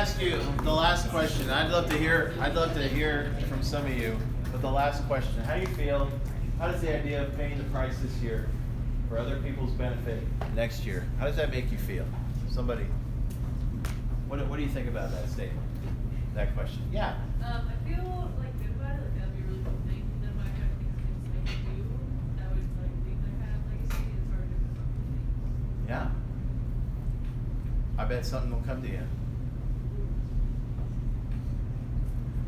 ask you the last question. I'd love to hear from some of you. But the last question: how do you feel? How does the idea of paying the price this year for other people's benefit next year? How does that make you feel? Somebody. What do you think about that statement? That question? Yeah. I feel like good about it. Like that'd be a really cool thing. Then when I have things to make do, that would like leave that kind of legacy and sort of do something. Yeah. I bet something will come to you.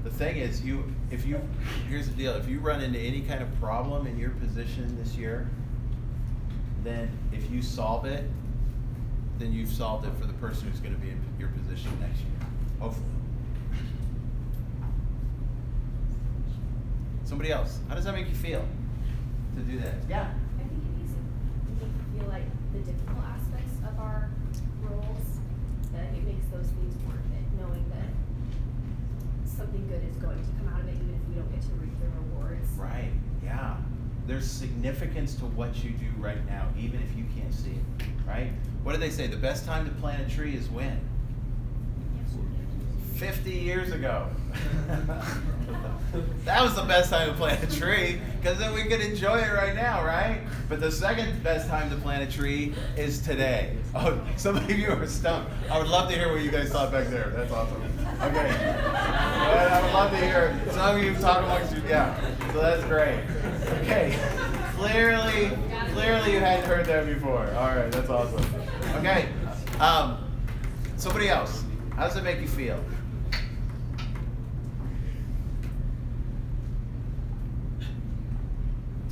The thing is, here's the deal. If you run into any kind of problem in your position this year, then if you solve it, then you've solved it for the person who's going to be in your position next year. Hopefully. Somebody else. How does that make you feel to do that? Yeah. I think it makes you feel like the difficult aspects of our roles, that it makes those things worth it, knowing that something good is going to come out of it, even if we don't get to reap the rewards. Right. Yeah. There's significance to what you do right now, even if you can't see it. Right? What do they say? The best time to plant a tree is when? 50 years ago. That was the best time to plant a tree, because then we could enjoy it right now, right? But the second best time to plant a tree is today. Oh, some of you are stumped. I would love to hear what you guys thought back there. That's awesome. Okay. I would love to hear. Some of you talk amongst you. Yeah. So that's great. Okay. Clearly you hadn't heard that before. All right. That's awesome. Okay. Somebody else. How does it make you feel?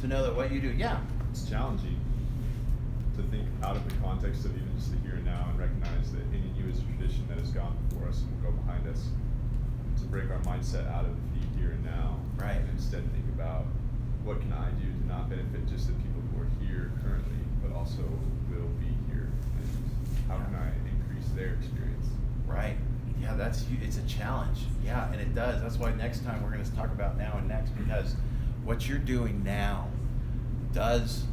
To know that what you do, yeah. It's challenging to think out of the context of even just the here and now and recognize that any new is a tradition that has gone before us and will go behind us. To break our mindset out of the here and now, right, and instead think about what can I do to not benefit just the people who are here currently, but also will be here, and how can I increase their experience? Right. Yeah, it's a challenge. Yeah, and it does. That's why next time we're going to talk about now and next, because what you're doing now does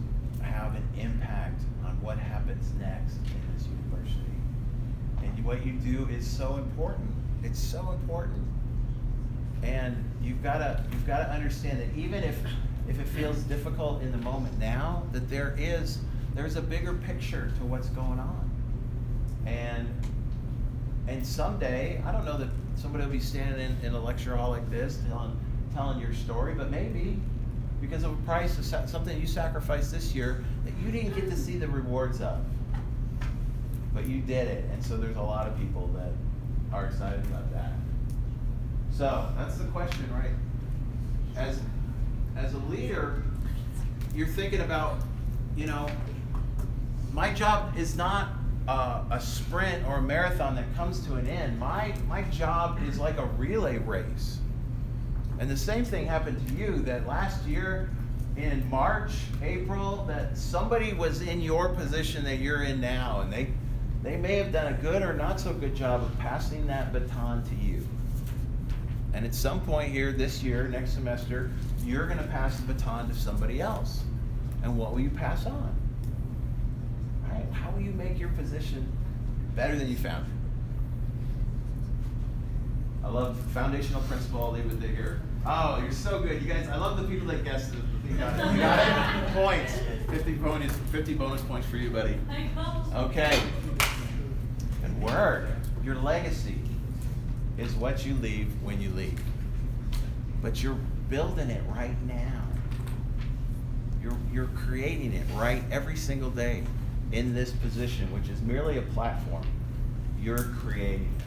have an impact on what happens next in this university. And what you do is so important. It's so important. And you've got to understand that even if it feels difficult in the moment now, that there's a bigger picture to what's going on. And someday, I don't know that somebody will be standing in a lecture hall like this telling your story, but maybe because of a price of something you sacrificed this year that you didn't get to see the rewards of. But you did it, and so there's a lot of people that are excited about that. So that's the question, right? As a leader, you're thinking about, my job is not a sprint or a marathon that comes to an end. My job is like a relay race. And the same thing happened to you, that last year in March, April, that somebody was in your position that you're in now, and they may have done a good or not so good job of passing that baton to you. And at some point here this year, next semester, you're going to pass the baton to somebody else. And what will you pass on? Right? How will you make your position better than you found it? I love foundational principle. I'll leave it here. Oh, you're so good. You guys, I love the people that guessed it. You got it. You got it? Points. 50 bonus points for you, buddy. Okay. Good work. Your legacy is what you leave when you leave. But you're building it right now. You're creating it right every single day in this position, which is merely a platform. You're creating it.